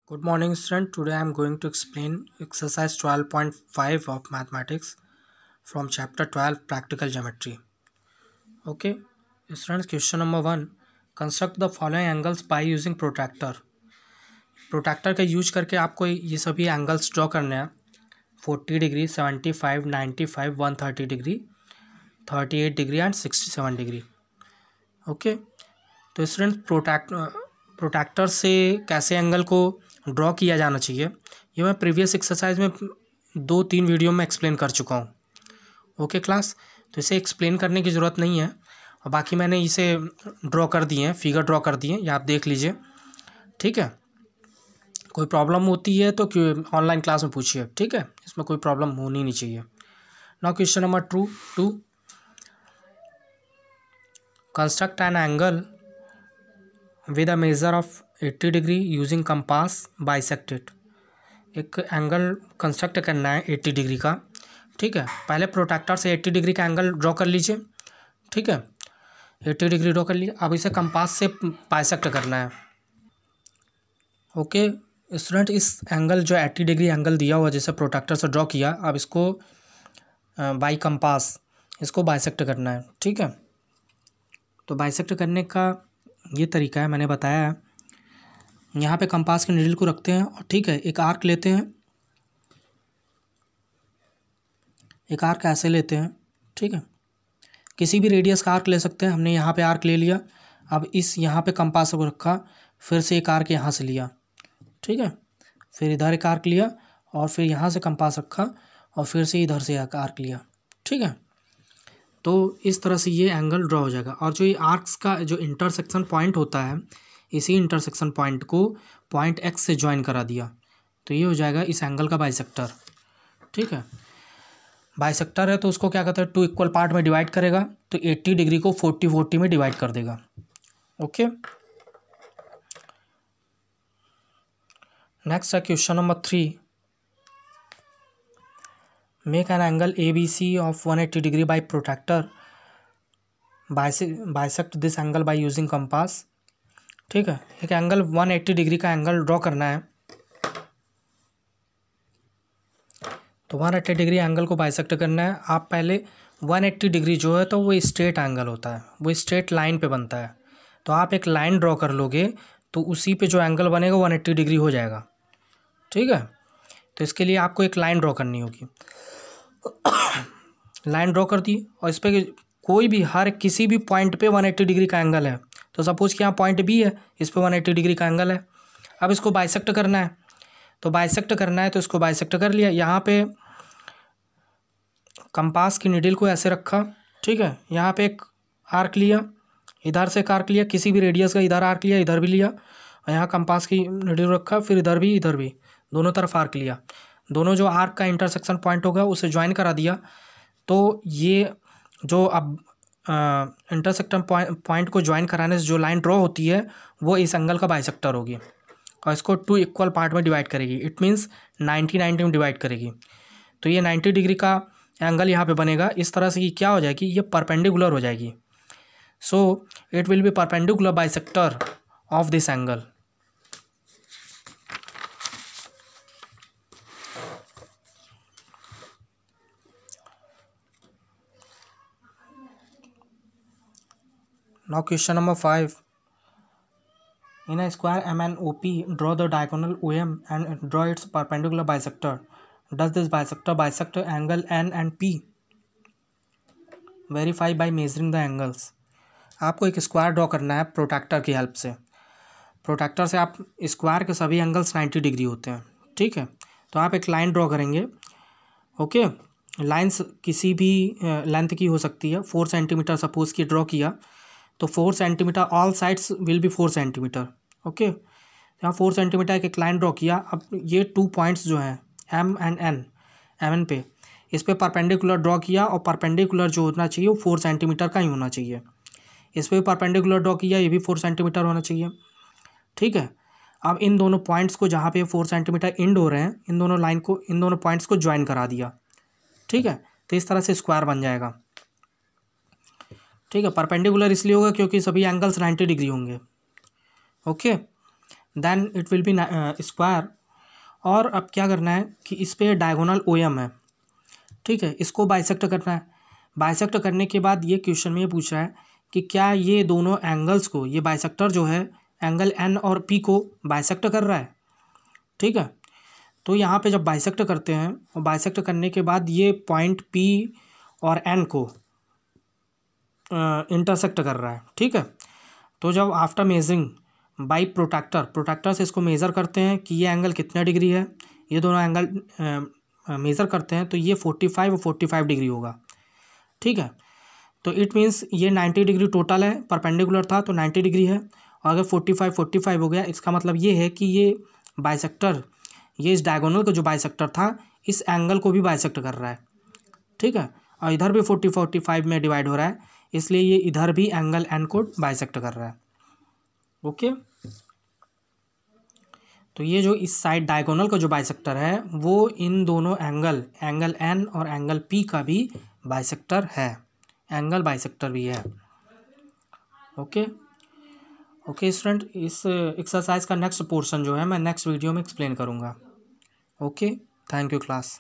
Good morning, student. Today I am going to explain exercise 12.5 of mathematics from chapter 12 practical geometry. Okay, students, question number 1. Construct the following angles by using protractor. Protractor का use करके आपको ये सभी angles draw करने हैं 40 degree 75 95 130 degree 38 degree and 67 degree. Okay, तो student protractor से कैसे एंगल को ड्रॉ किया जाना चाहिए ये मैं प्रीवियस एक्सरसाइज में 2-3 वीडियो में एक्सप्लेन कर चुका हूँ. ओके क्लास, तो इसे एक्सप्लेन करने की ज़रूरत नहीं है और बाकी मैंने इसे ड्रॉ कर दिए हैं, फिगर ड्रॉ कर दिए हैं, ये आप देख लीजिए. ठीक है, कोई प्रॉब्लम होती है तो ऑनलाइन क्लास में पूछिए. ठीक है, इसमें कोई प्रॉब्लम होनी नहीं चाहिए. Now question number 2. Construct an angle with a measure of 80 degree using compass bisected. एक एंगल कंस्ट्रक्ट करना है 80 डिग्री का. ठीक है, पहले प्रोट्रैक्टर से 80 डिग्री का एंगल ड्रॉ कर लीजिए. ठीक है, 80 डिग्री ड्रॉ कर लीजिए. अब इसे कंपास से बाइसेक्ट करना है. ओके स्टूडेंट, इस एंगल जो 80 डिग्री एंगल दिया हुआ जैसे प्रोट्रैक्टर से ड्रॉ किया, अब इसको बाई कंपास इसको बाइसेक्ट करना है. ठीक है, तो बाइसेक्ट करने का ये तरीका है, मैंने बताया है. यहाँ पे कंपास के नीडल को रखते हैं और ठीक है एक आर्क लेते हैं, एक आर्क ऐसे लेते हैं. ठीक है, किसी भी रेडियस का आर्क ले सकते हैं. हमने यहाँ पे आर्क ले लिया. अब इस यहाँ पे कंपास को रखा, फिर से एक आर्क यहाँ से लिया. ठीक है, फिर इधर एक आर्क लिया और फिर यहाँ से कंपास रखा और फिर से इधर से एक आर्क लिया. ठीक है, तो इस तरह से ये एंगल ड्रॉ हो जाएगा. और जो ये आर्क्स का जो इंटरसेक्शन पॉइंट होता है, इसी इंटरसेक्शन पॉइंट को पॉइंट एक्स से ज्वाइन करा दिया, तो ये हो जाएगा इस एंगल का बाइसेक्टर. ठीक है, बाइसेक्टर है तो उसको क्या कहते हैं, 2 इक्वल पार्ट में डिवाइड करेगा, तो 80 डिग्री को 40-40 में डिवाइड कर देगा. ओके, नेक्स्ट है question number 3. Make an angle ABC of 180 degree by protractor. Bisect this angle by using compass. ठीक है, एक एंगल 180 डिग्री का एंगल ड्रॉ करना है, तो 180 डिग्री एंगल को बाइसेक्ट करना है. आप पहले 180 डिग्री जो है तो वो स्ट्रेट एंगल होता है, वो स्ट्रेट लाइन पे बनता है. तो आप एक लाइन ड्रॉ कर लोगे तो उसी पे जो एंगल बनेगा 180 डिग्री हो जाएगा. ठीक है, तो इसके लिए आपको एक लाइन ड्रॉ करनी होगी. लाइन ड्रॉ कर दी और इस पर कोई भी हर किसी भी पॉइंट पे 180 डिग्री का एंगल है. तो सपोज कि यहाँ पॉइंट बी है, इस पर 180 डिग्री का एंगल है. अब इसको बाइसेक्ट करना है, तो बाइसेक्ट करना है तो इसको बाइसेक्ट कर लिया. यहाँ पे कंपास की नीडल को ऐसे रखा. ठीक है, यहाँ पे एक आर्क लिया, इधर से एक आर्क लिया, किसी भी रेडियस का इधर आर्क लिया, इधर भी लिया, और यहाँ कंपास की नीडल रखा, फिर इधर भी दोनों तरफ आर्क लिया. दोनों जो आर्क का इंटरसेक्शन पॉइंट होगा उसे ज्वाइन करा दिया. तो ये जो अब इंटरसेक्शन पॉइंट को ज्वाइन कराने से जो लाइन ड्रॉ होती है वो इस एंगल का बाइसेक्टर होगी और इसको 2 इक्वल पार्ट में डिवाइड करेगी. इट मीन्स 90-90 में डिवाइड करेगी. तो ये 90 डिग्री का एंगल यहाँ पे बनेगा. इस तरह से ये क्या हो जाएगी, ये परपेंडिकुलर हो जाएगी. So it will B perpendicular bisector of this angle. Now question number 5. In a square MNOP, draw the diagonal OM and draw its perpendicular bisector. Does this bisector bisect angle N and P? Verify by measuring the angles. आपको एक square draw करना है protractor की help से. Protractor से आप square के सभी एंगल्स 90 डिग्री होते हैं. ठीक है, तो आप एक लाइन ड्रॉ करेंगे. ओके, लाइन्स किसी भी लेंथ की हो सकती है. 4 सेंटीमीटर सपोज की ड्रॉ किया तो 4 centimetre, all sides will be 4 centimetre. Okay, यहाँ 4 सेंटीमीटर एक लाइन ड्रॉ किया. अब ये 2 पॉइंट्स जो हैं M एंड N, M पे इस पर परपेंडिकुलर ड्रॉ किया और परपेंडिकुलर जो होना चाहिए वो 4 सेंटीमीटर का ही होना चाहिए. इस पर भी परपेंडिकुलर ड्रॉ किया, ये भी 4 सेंटीमीटर होना चाहिए. ठीक है, अब इन दोनों पॉइंट्स को जहाँ पे 4 सेंटीमीटर एंड हो रहे हैं, इन दोनों पॉइंट्स को ज्वाइन करा दिया. ठीक है, तो इस तरह से स्क्वायर बन जाएगा. ठीक है, परपेंडिकुलर इसलिए होगा क्योंकि सभी एंगल्स 90 डिग्री होंगे. Okay, then it will be square. और अब क्या करना है कि इस पे डायगोनल ओ एम है, ठीक है, इसको बाइसेक्ट करना है। बाइसेक्ट करने के बाद ये क्वेश्चन में ये पूछ रहा है कि क्या ये दोनों एंगल्स को, ये बाइसेक्टर जो है एंगल एन और पी को बाइसेक्ट कर रहा है, ठीक है। तो यहाँ पे जब बाइसेक्ट करते हैं और बाइसेक्ट करने के बाद ये पॉइंट पी और एन को इंटरसेक्ट कर रहा है, ठीक है। तो जब आफ्टर मेजरिंग बाई प्रोट्रैक्टर से इसको मेज़र करते हैं कि ये एंगल कितना डिग्री है, ये दोनों एंगल मेज़र करते हैं तो ये 45 और 45 डिग्री होगा, ठीक है। तो इट मीन्स ये 90 डिग्री टोटल है, परपेंडिकुलर था तो 90 डिग्री है, और अगर 45 हो गया इसका मतलब ये है कि ये बाइसेक्टर, ये इस डायगोनल का जो बाइसेक्टर था इस एंगल को भी बाइसेक्ट कर रहा है, ठीक है। और इधर भी 45 में डिवाइड हो रहा है, इसलिए ये इधर भी एंगल एन को बाइसेक्ट कर रहा है, ओके। तो ये जो इस साइड डायगोनल का जो बाइसेक्टर है वो इन दोनों एंगल एन और एंगल पी का भी बाइसेक्टर है, एंगल बाइसेक्टर भी है, ओके। ओके स्टूडेंट, इस एक्सरसाइज का नेक्स्ट पोर्शन जो है मैं नेक्स्ट वीडियो में एक्सप्लेन करूँगा, ओके। Thank you class.